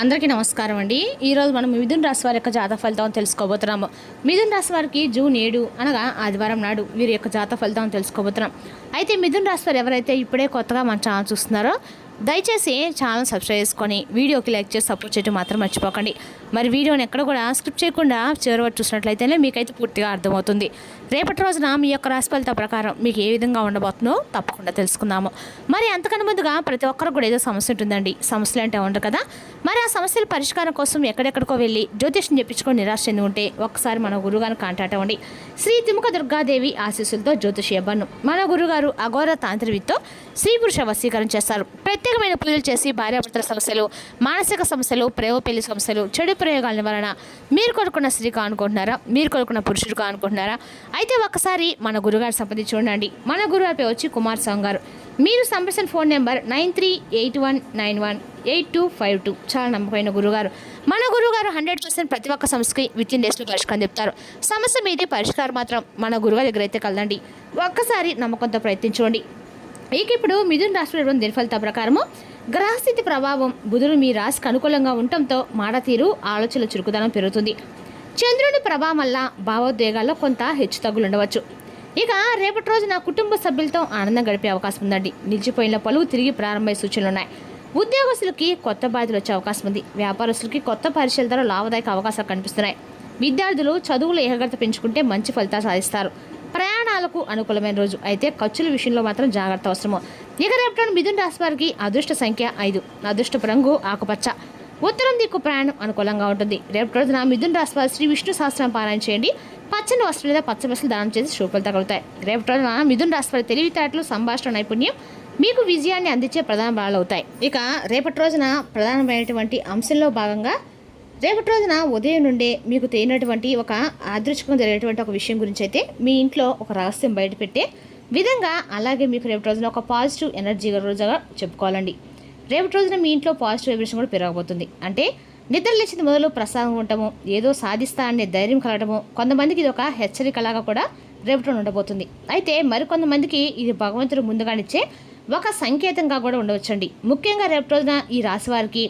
అందరికీ నమస్కారం అండి. ఈరోజు మనం మిథున్ రాశి వారి యొక్క జాతక ఫలితం తెలుసుకోబోతున్నాము. మిథున్ రాశి వారికి జూన్ 7 అనగా ఆదివారం నాడు వీరి యొక్క జాతక ఫలితం తెలుసుకోబోతున్నాం. అయితే మిథున్ రాశి వారు ఎవరైతే ఇప్పుడే కొత్తగా మన ఛానల్ చూస్తున్నారో దయచేసి ఛానల్ సబ్స్క్రైబ్ చేసుకొని వీడియోకి లైక్ చేసి సపోర్ట్ చేయడం మాత్రం మర్చిపోకండి. మరి వీడియోని ఎక్కడ కూడా స్కిప్ చేయకుండా చివరి వరకు చూసినట్లయితేనే మీకైతే పూర్తిగా అర్థమవుతుంది. రేపటి రోజున మీ యొక్క రాశి ఫలిత ప్రకారం మీకు ఏ విధంగా ఉండబోతుందో తప్పకుండా తెలుసుకుందాము. మరి అంతకన్నా ముందుగా ప్రతి ఒక్కరు కూడా ఏదో సమస్య ఉంటుందండి. సమస్యలు అంటే ఉండదు కదా. మరి ఆ సమస్యల పరిష్కారం కోసం ఎక్కడెక్కడికో వెళ్ళి జ్యోతిష్యం చెప్పించుకొని నిరాశ చెంది ఉంటే ఒక్కసారి మన గురుగారిని కాంటాక్ట్ అవ్వండి. శ్రీ తిముక దుర్గాదేవి ఆశీస్సులతో జ్యోతిషి అవ్వను. మన గురుగారు అఘోర తాంత్రికతో స్త్రీ పురుష వశీకరణ చేస్తారు. ప్రత్యేకమైన పూజలు చేసి భార్యాభర్తల సమస్యలు, మానసిక సమస్యలు, ప్రేమ పెళ్లి సమస్యలు, చెడు ప్రయోగాల వలన మీరు కొనుక్కున్న స్త్రీ కానుకుంటున్నారా, మీరు కొనుక్కున్న పురుషుడు కానుకుంటున్నారా, అయితే ఒక్కసారి మన గురుగారు సంప్రదించి చూడండి. మన గురుగారి పేరు వచ్చి కుమార్ స్వామి గారు. మీరు సంప్రదించిన ఫోన్ నెంబర్ 9381918252. చాలా నమ్మకమైన గురుగారు. మన గురుగారు 100% ప్రతి ఒక్క సమస్యకి విత్ ఇన్ డేస్లో పరిష్కారం చెప్తారు. సమస్య మీదే పరిష్కారం మాత్రం మన గురుగారి దగ్గర అయితే కలదండి. ఒక్కసారి నమ్మకంతో ప్రయత్నించుకోండి. ఇక ఇప్పుడు మిథున రాశిలో దీని ఫలిత ప్రకారము గ్రహస్థితి ప్రభావం బుధుడు మీ రాశికి అనుకూలంగా ఉండటంతో మాట తీరు, ఆలోచనల చురుకుదనం పెరుగుతుంది. చంద్రుడి ప్రభావం వల్ల భావోద్వేగాల్లో కొంత హెచ్చుతగ్గులు ఉండవచ్చు. ఇక రేపటి రోజున కుటుంబ సభ్యులతో ఆనందం గడిపే అవకాశం ఉందండి. నిలిచిపోయిన పలువు తిరిగి ప్రారంభమయ్యే సూచనలు ఉన్నాయి. ఉద్యోగస్తులకి కొత్త బాధ్యతలు వచ్చే అవకాశం ఉంది. వ్యాపారస్తులకి కొత్త పరిచయాల ద్వారా లాభదాయక అవకాశాలు కనిపిస్తున్నాయి. విద్యార్థులు చదువులు ఏకాగ్రత పెంచుకుంటే మంచి ఫలితాలు సాధిస్తారు. ప్రయాణాలకు అనుకూలమైన రోజు, అయితే ఖర్చుల విషయంలో మాత్రం జాగ్రత్త అవసరము. ఇక రేపటి మిథున రాశి వారికి అదృష్ట సంఖ్య 5, అదృష్టపు రంగు ఆకుపచ్చ, ఉత్తరం దిక్కు ప్రయాణం అనుకూలంగా ఉంటుంది. రేపటి రోజున మిథున రాశి వారు శ్రీ విష్ణు సహస్రం పారాయణ చేయండి. పచ్చని వస్త్రం లేదా పచ్చ బస్సులు దానం చేసి శుభాలు తగులుతాయి. రేపటి రోజున మిథున రాశి వారి తెలివితేటలు, సంభాషణ నైపుణ్యం మీకు విజయాన్ని అందించే ప్రధాన బలాలు అవుతాయి. ఇక రేపటి రోజున ప్రధానమైనటువంటి అంశంలో భాగంగా రేపటి రోజున ఉదయం నుండే మీకు తెలియనటువంటి ఒక అదృష్టంగా జరిగేటువంటి ఒక విషయం గురించి అయితే మీ ఇంట్లో ఒక రహస్యం బయటపెట్టే విధంగా, అలాగే మీకు రేపటి రోజున ఒక పాజిటివ్ ఎనర్జీ రోజుగా చెప్పుకోవాలండి. రేపటి రోజున మీ ఇంట్లో పాజిటివ్ వైబ్రేషన్ కూడా పెరగబోతుంది. అంటే నిద్ర లేచింది మొదలు ప్రసాదం ఉండటము, ఏదో సాధిస్తా అనే ధైర్యం కలగడము, కొంతమందికి ఇది ఒక హెచ్చరికలాగా కూడా రేపటి రోజున ఉండబోతుంది. అయితే మరికొంతమందికి ఇది భగవంతుడు ముందుగానిచ్చే ఒక సంకేతంగా కూడా ఉండవచ్చండి. ముఖ్యంగా రేపటి రోజున ఈ రాశి వారికి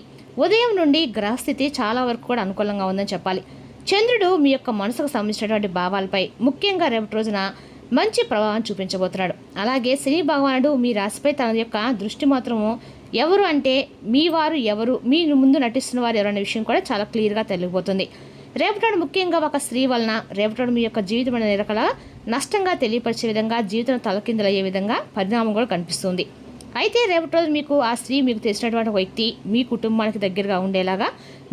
ఉదయం నుండి గ్రహస్థితి చాలా వరకు కూడా అనుకూలంగా ఉందని చెప్పాలి. చంద్రుడు మీ యొక్క మనసుకు సంబంధించినటువంటి భావాలపై ముఖ్యంగా రేపటి రోజున మంచి ప్రభావం చూపించబోతున్నాడు. అలాగే శని భగవానుడు మీ రాశిపై తన యొక్క దృష్టి మాత్రము ఎవరు అంటే మీ వారు ఎవరు, మీ ముందు నటిస్తున్న వారు ఎవరనే విషయం కూడా చాలా క్లియర్గా తెలియబోతుంది. రేపటి ముఖ్యంగా ఒక స్త్రీ వలన రేపటి మీ యొక్క జీవితం అనే రకాల నష్టంగా తెలియపరిచే విధంగా, జీవితం తలకిందులయ్యే విధంగా పరిణామం కూడా కనిపిస్తుంది. అయితే రేపటి రోజు మీకు ఆ స్త్రీ మీకు తెలిసినటువంటి ఒక వ్యక్తి మీ కుటుంబానికి దగ్గరగా ఉండేలాగా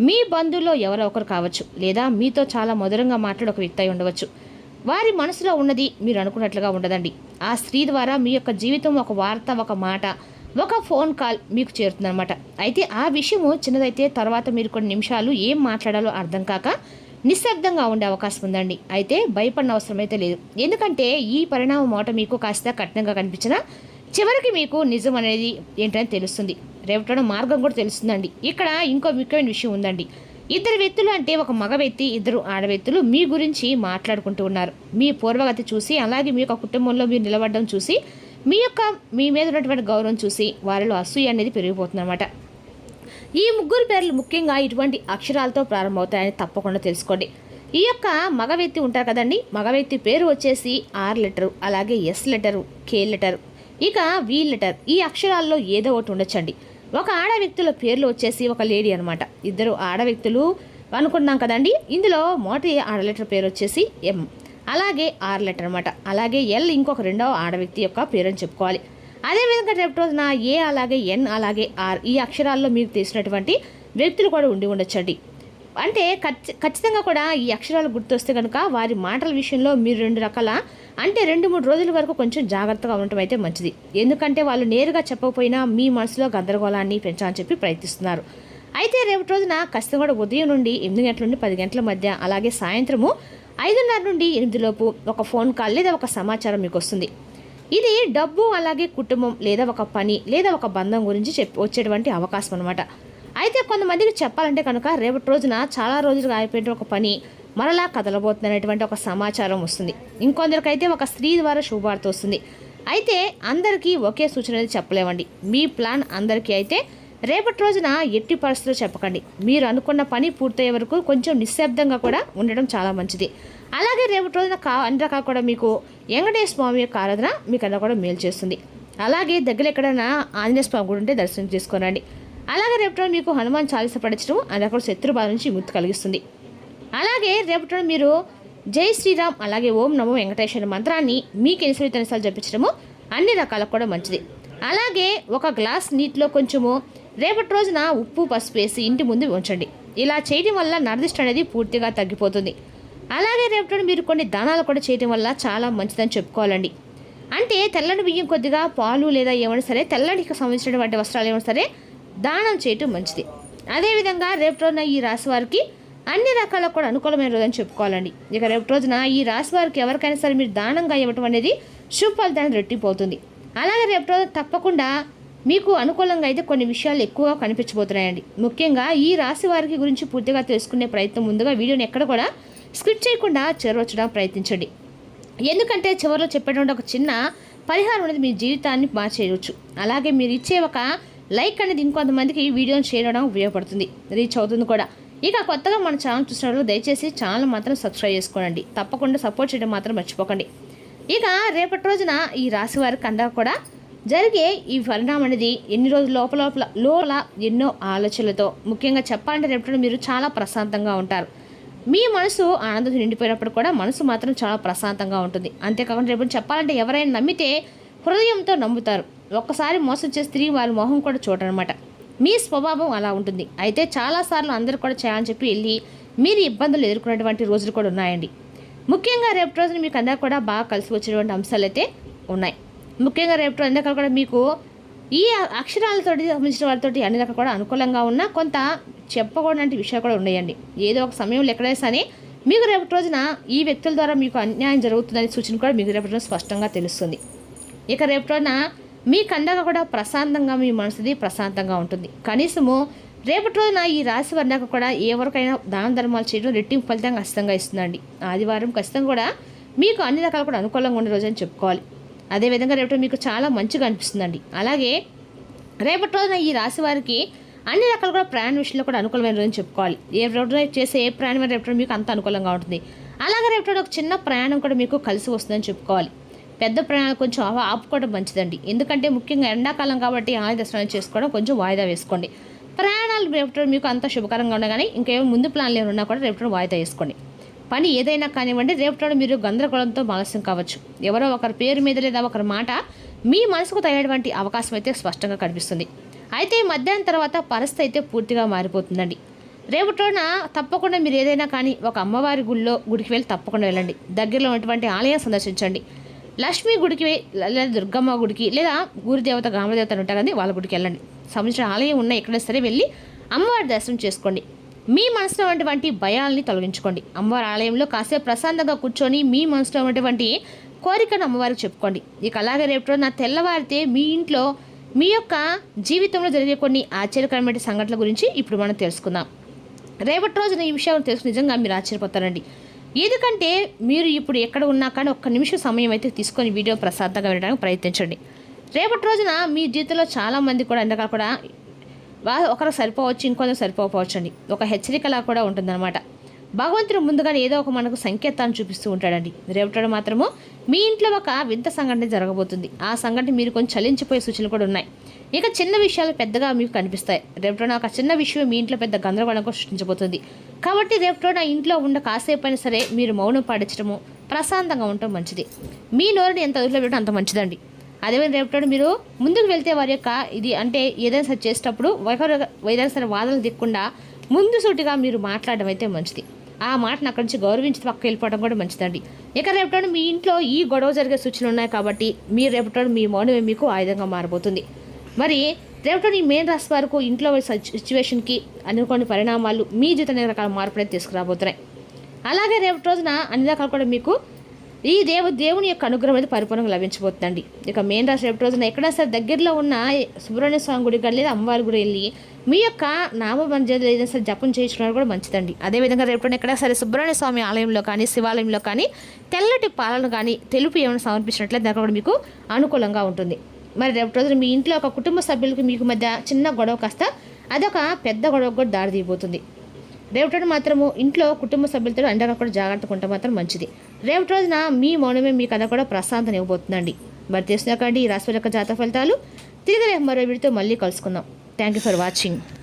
మీ బంధువుల్లో ఎవరో ఒకరు కావచ్చు, లేదా మీతో చాలా మధురంగా మాట్లాడే ఒక వ్యక్తి అయి ఉండవచ్చు. వారి మనసులో ఉన్నది మీరు అనుకున్నట్లుగా ఉండదండి. ఆ స్త్రీ ద్వారా మీ యొక్క జీవితం ఒక వార్త, ఒక మాట, ఒక ఫోన్ కాల్ మీకు చేరుతుందన్నమాట. అయితే ఆ విషయము చిన్నదైతే తర్వాత మీరు కొన్ని నిమిషాలు ఏం మాట్లాడాలో అర్థం కాక నిశ్శబ్దంగా ఉండే అవకాశం ఉందండి. అయితే భయపడిన అవసరం అయితే లేదు. ఎందుకంటే ఈ పరిణామం మాట మీకు కాస్త కఠినంగా కనిపించినా చివరికి మీకు నిజం అనేది ఏంటని తెలుస్తుంది. రేపటి మార్గం కూడా తెలుస్తుందండి. ఇక్కడ ఇంకో ముఖ్యమైన విషయం ఉందండి. ఇద్దరు వ్యక్తులు అంటే ఒక మగ వ్యక్తి, ఇద్దరు ఆడవ్యక్తులు మీ గురించి మాట్లాడుకుంటూ ఉన్నారు. మీ పూర్వగతి చూసి, అలాగే మీ యొక్క కుటుంబంలో మీరు నిలబడడం చూసి, మీ మీద ఉన్నటువంటి గౌరవం చూసి వారిలో అసూయ అనేది పెరిగిపోతుందన్నమాట. ఈ ముగ్గురు పేర్లు ముఖ్యంగా ఇటువంటి అక్షరాలతో ప్రారంభమవుతాయని తప్పకుండా తెలుసుకోండి. ఈ యొక్క మగ వ్యక్తి ఉంటారు కదండి, మగ వ్యక్తి పేరు వచ్చేసి R లెటరు, అలాగే S లెటరు, K లెటరు, ఇక V లెటర్. ఈ అక్షరాల్లో ఏదో ఒకటి ఉండొచ్చండి. ఒక ఆడ వ్యక్తుల పేర్లు వచ్చేసి ఒక లేడీ అనమాట. ఇద్దరు ఆడ వ్యక్తులు అనుకున్నాం కదండి. ఇందులో మొదటి ఆడ లెటర్ పేరు వచ్చేసి M, అలాగే R లెటర్ అనమాట. అలాగే L ఇంకొక రెండవ ఆడ వ్యక్తి యొక్క పేరు అని చెప్పుకోవాలి. అదేవిధంగా రేపటి రోజున A, అలాగే N, అలాగే R ఈ అక్షరాల్లో మీకు తెలిసినటువంటి వ్యక్తులు కూడా ఉండి ఉండొచ్చండి. అంటే ఖచ్చితంగా కూడా ఈ అక్షరాలు గుర్తొస్తే కనుక వారి మాటల విషయంలో మీరు 2-3 రోజుల వరకు కొంచెం జాగ్రత్తగా ఉండటం అయితే మంచిది. ఎందుకంటే వాళ్ళు నేరుగా చెప్పకపోయినా మీ మనసులో గందరగోళాన్ని పెంచాలని చెప్పి ప్రయత్నిస్తున్నారు. అయితే రేపటి రోజున ఖచ్చితంగా కూడా ఉదయం నుండి 8 గంటల నుండి 10 గంటల మధ్య, అలాగే సాయంత్రము 5:30 నుండి 8 లోపు ఒక ఫోన్ కాల్ లేదా ఒక సమాచారం మీకు వస్తుంది. ఇది డబ్బు, అలాగే కుటుంబం, లేదా ఒక పని, లేదా ఒక బంధం గురించి వచ్చేటువంటి అవకాశం అనమాట. అయితే కొంతమందికి చెప్పాలంటే కనుక రేపటి రోజున చాలా రోజులుగా అయిపోయిన ఒక పని మరలా కదలబోతుంది అనేటువంటి ఒక సమాచారం వస్తుంది. ఇంకొందరికైతే ఒక స్త్రీ ద్వారా శుభవార్త వస్తుంది. అయితే అందరికీ ఒకే సూచన చెప్పలేమండి. మీ ప్లాన్ అందరికీ అయితే రేపటి రోజున ఎట్టి పరిస్థితుల్లో చెప్పకండి. మీరు అనుకున్న పని పూర్తయ్యే వరకు కొంచెం నిశ్శబ్దంగా కూడా ఉండడం చాలా మంచిది. అలాగే రేపటి రోజున అన్ని రకాలు కూడా మీకు వెంకటేశ్వర స్వామి యొక్క ఆరాధన మీకు అలా కూడా మేలు చేస్తుంది. అలాగే దగ్గర ఎక్కడైనా ఆంజనేయ స్వామి కూడా ఉంటే దర్శనం చేసుకోనండి. అలాగే రేపటి రోజు మీకు హనుమాన్ చాలీస పఠించడం అలా కూడా శత్రు బాధ నుంచి విముక్తి కలిగిస్తుంది. అలాగే రేపటి రోజు మీరు జై శ్రీరామ్ అలాగే ఓం నమో వెంకటేశ్వర మంత్రాన్ని మీకు ఎన్నిసార్లు జపించడము అన్ని రకాలకు కూడా మంచిది. అలాగే ఒక గ్లాస్ నీటిలో కొంచెము రేపటి రోజున ఉప్పు పసుపు వేసి ఇంటి ముందు ఉంచండి. ఇలా చేయడం వల్ల నరదిష్టి అనేది పూర్తిగా తగ్గిపోతుంది. అలాగే రేపటి మీరు కొన్ని దానాలు కూడా చేయడం వల్ల చాలా మంచిదని చెప్పుకోవాలండి. అంటే తెల్లని బియ్యం కొద్దిగా పాలు లేదా ఏమైనా సరే తెల్లడికి సంబంధించినటువంటి వస్త్రాలు ఏమైనా సరే దానం చేయటం మంచిది. అదేవిధంగా రేపటి రోజున ఈ రాశి వారికి అన్ని రకాల కూడా అనుకూలమైన రోజు అని చెప్పుకోవాలండి. ఇక రేపటి రోజున ఈ రాశి వారికి ఎవరికైనా సరే మీరు దానంగా ఇవ్వటం అనేది శుభ ఫలితాన్ని రెట్టిపోతుంది. అలాగే రేపటి రోజు తప్పకుండా మీకు అనుకూలంగా అయితే కొన్ని విషయాలు ఎక్కువగా కనిపించబోతున్నాయండి. ముఖ్యంగా ఈ రాశి వారికి గురించి పూర్తిగా తెలుసుకునే ప్రయత్నం ముందుగా వీడియోని ఎక్కడ కూడా స్కిప్ చేయకుండా చేరవచ్చడానికి ప్రయత్నించండి. ఎందుకంటే చివరిలో చెప్పేటువంటి ఒక చిన్న పరిహారం అనేది మీ జీవితాన్ని మార్చేయవచ్చు. అలాగే మీరు ఇచ్చే ఒక లైక్ అనేది ఇంకొంతమందికి వీడియోని షేర్ చేయడం ఉపయోగపడుతుంది, రీచ్ అవుతుంది కూడా. ఇక కొత్తగా మన ఛానల్ చూసినప్పుడు దయచేసి ఛానల్ మాత్రం సబ్స్క్రైబ్ చేసుకోండి. తప్పకుండా సపోర్ట్ చేయడం మాత్రం మర్చిపోకండి. ఇక రేపటి రోజున ఈ రాశి వారికి అంతా కూడా జరిగే ఈ పరిణామం అనేది ఎన్ని రోజులు లోపల ఎన్నో ఆలోచనలతో, ముఖ్యంగా చెప్పాలంటే రేపటి మీరు చాలా ప్రశాంతంగా ఉంటారు. మీ మనసు ఆనందం నిండిపోయినప్పుడు కూడా మనసు మాత్రం చాలా ప్రశాంతంగా ఉంటుంది. అంతేకాకుండా రేపు చెప్పాలంటే ఎవరైనా నమ్మితే హృదయంతో నమ్ముతారు. ఒక్కసారి మోసం చేసి తిరిగి వారి మొహం కూడా చూడనమాట. మీ స్వభావం అలా ఉంటుంది. అయితే చాలాసార్లు అందరూ కూడా చేయాలని చెప్పి వెళ్ళి మీరు ఇబ్బందులు ఎదుర్కొనేటువంటి రోజులు కూడా ఉన్నాయండి. ముఖ్యంగా రేపటి రోజున మీకు అందరూ కూడా బాగా కలిసి వచ్చేటువంటి అంశాలు అయితే ఉన్నాయి. ముఖ్యంగా రేపటి అందరికీ కూడా మీకు ఈ అక్షరాలతోటి సంబంధించిన వాళ్ళతోటి అన్ని రకాలు కూడా అనుకూలంగా ఉన్న కొంత చెప్పకూడని విషయాలు కూడా ఉన్నాయండి. ఏదో ఒక సమయంలో ఎక్కడైనా సరే మీకు రేపటి రోజున ఈ వ్యక్తుల ద్వారా మీకు అన్యాయం జరుగుతుందనే సూచన కూడా మీకు రేపటి రోజున స్పష్టంగా తెలుస్తుంది. ఇక రేపటి రోజున మీ కండగా కూడా ప్రశాంతంగా మీ మనసుది ప్రశాంతంగా ఉంటుంది. కనీసము రేపటి రోజున ఈ రాశి వర్ణకు కూడా ఎవరికైనా దాన ధర్మాలు చేయడం రెట్టింపు ఫలితంగా ఖచ్చితంగా ఇస్తుందండి. ఆదివారం ఖచ్చితంగా కూడా మీకు అన్ని రకాలు కూడా అనుకూలంగా ఉండే రోజు అని చెప్పుకోవాలి. అదేవిధంగా రేపటి మీకు చాలా మంచిగా అనిపిస్తుందండి. అలాగే రేపటి రోజున ఈ రాశి వారికి అన్ని రకాలు కూడా ప్రయాణ విషయంలో కూడా అనుకూలమైన రోజు చెప్పుకోవాలి. ఏ రోజున చేసే ఏ ప్రయాణం రేపటి మీకు అంత అనుకూలంగా ఉంటుంది. అలాగే రేపటి ఒక చిన్న ప్రయాణం కూడా మీకు కలిసి వస్తుందని చెప్పుకోవాలి. పెద్ద ప్రయాణాలు కొంచెం ఆపుకోవడం మంచిదండి. ఎందుకంటే ముఖ్యంగా ఎండాకాలం కాబట్టి ఆలయ దర్శనం చేసుకోవడం కొంచెం వాయిదా వేసుకోండి. ప్రయాణాలు రేపటి మీకు అంత శుభకరంగా ఉన్నా కానీ ఇంకేమో ముందు ప్లాన్లు ఏమన్నా కూడా రేపటి వాయిదా వేసుకోండి. పని ఏదైనా కానివ్వండి రేపటి మీరు గందరగోళంతో ఆలస్యం కావచ్చు. ఎవరో ఒకరి పేరు మీద లేదా ఒకరి మాట మీ మనసుకు తగినటువంటి అవకాశం అయితే స్పష్టంగా కనిపిస్తుంది. అయితే మధ్యాహ్నం తర్వాత పరిస్థితి అయితే పూర్తిగా మారిపోతుందండి. రేపటి రోజున తప్పకుండా మీరు ఏదైనా కానీ ఒక అమ్మవారి గుడికి వెళ్ళి తప్పకుండా వెళ్ళండి. దగ్గరలో ఉన్నటువంటి ఆలయం సందర్శించండి. లక్ష్మీ గుడికి లేదా దుర్గమ్మ గుడికి లేదా గురుదేవత గ్రామదేవతలు ఉంటాయి కానీ వాళ్ళ గుడికి వెళ్ళండి. సంబంధించిన ఆలయం ఉన్న ఎక్కడైనా సరే వెళ్ళి అమ్మవారి దర్శనం చేసుకోండి. మీ మనసులో ఉన్నటువంటి భయాల్ని తొలగించుకోండి. అమ్మవారి ఆలయంలో కాసేపు ప్రశాంతంగా కూర్చొని మీ మనసులో ఉన్నటువంటి కోరికను అమ్మవారికి చెప్పుకోండి. ఇక అలాగే రేపు రోజున తెల్లవారితే మీ ఇంట్లో మీ యొక్క జీవితంలో జరిగే కొన్ని ఆశ్చర్యకరమైన సంఘటనల గురించి ఇప్పుడు మనం తెలుసుకుందాం. రేపటి రోజున ఈ విషయం తెలుసు నిజంగా మీరు ఆశ్చర్యపోతారండి. ఎందుకంటే మీరు ఇప్పుడు ఎక్కడ ఉన్నా కానీ ఒక్క నిమిషం సమయం అయితే తీసుకొని వీడియో ప్రశాంతంగా వినడానికి ప్రయత్నించండి. రేపటి రోజున మీ జీవితంలో చాలామంది కూడా ఎండగా కూడా ఒకరు సరిపోవచ్చు, ఇంకొంచెం సరిపోవచ్చు అండి. ఒక హెచ్చరికలా కూడా ఉంటుందన్నమాట. భగవంతుడు ముందుగానే ఏదో ఒక మనకు సంకేతాన్ని చూపిస్తూ ఉంటాడండి. రేపటి మాత్రము మీ ఇంట్లో ఒక వింత సంఘటన జరగబోతుంది. ఆ సంఘటన మీరు కొంచెం చలించిపోయే సూచనలు కూడా ఉన్నాయి. ఇక చిన్న విషయాలు పెద్దగా మీకు కనిపిస్తాయి. రేపటి ఒక చిన్న విషయం మీ ఇంట్లో పెద్ద గందరగోళం కూడా సృష్టించబోతుంది. కాబట్టి రేపటి నా ఇంట్లో కాసేపు అయినా సరే మీరు మౌనం పాటించడము, ప్రశాంతంగా ఉండటం మంచిది. మీ నోరుని ఎంత అదుపులో పెట్టడం అంత మంచిదండి. అదేవిధంగా రేపటి మీరు ముందుకు వెళ్తే వారి యొక్క ఇది అంటే ఏదైనా సరే చేసేటప్పుడు ఏదైనా సరే వాదనలు దిక్కుండా ముందు సూటిగా మీరు మాట్లాడడం అయితే మంచిది. ఆ మాటను అక్కడి నుంచి గౌరవించి పక్కకి వెళ్ళిపోవడం కూడా మంచిదండి. ఇక రేపటి మీ ఇంట్లో ఈ గొడవ జరిగే సూచనలు ఉన్నాయి కాబట్టి మీరు రేపటి మీ మౌనమే మీకు ఆయుధంగా మారబోతుంది. మరి రేపటి ఈ మెయిన్ రాశి వరకు ఇంట్లో సిచ్యువేషన్కి అనుకోని పరిణామాలు మీ జీవితంలో రకాల మార్పులు తీసుకురాబోతున్నాయి. అలాగే రేపటి రోజున అన్ని రకాలు కూడా మీకు ఈ దేవుని యొక్క అనుగ్రహం అనేది పరిపూర్ణంగా లభించబోతుందండి. ఇక మెయిన్ రాశి రేపటి రోజున ఎక్కడైనా సరే దగ్గరలో ఉన్న సుబ్రహ్మణ్య స్వామి గుడి కానీ లేదా అమ్మవారి గుడి వెళ్ళి మీ యొక్క నామమంజలు ఏదైనా సరే జపం చేయించుకోవడం కూడా మంచిదండి. అదేవిధంగా రేపటి ఎక్కడైనా సరే సుబ్రహ్మణ్య స్వామి ఆలయంలో కానీ శివాలయంలో కానీ తెల్లటి పాలను కానీ తెలుపు ఏమైనా సమర్పించినట్లయితే దాని కూడా మీకు అనుకూలంగా ఉంటుంది. మరి రేపటి రోజున మీ ఇంట్లో ఒక కుటుంబ సభ్యులకి మీకు మధ్య చిన్న గొడవ కాస్త అదొక పెద్ద గొడవకు కూడా దారితీయబోతుంది. రేపటి మాత్రము ఇంట్లో కుటుంబ సభ్యులతో అండగా కూడా జాగ్రత్తగా ఉంటే మాత్రం మంచిది. రేపటి రోజున మీ మౌనమే మీకు అలా కూడా ప్రశాంతత ఇవ్వబోతుందండి. మరి తెలిసినాకండి ఈ రాశి యొక్క జాతక ఫలితాలు. తిరిగి రేపు మరో వీడితో మళ్ళీ కలుసుకుందాం. Thank you for watching.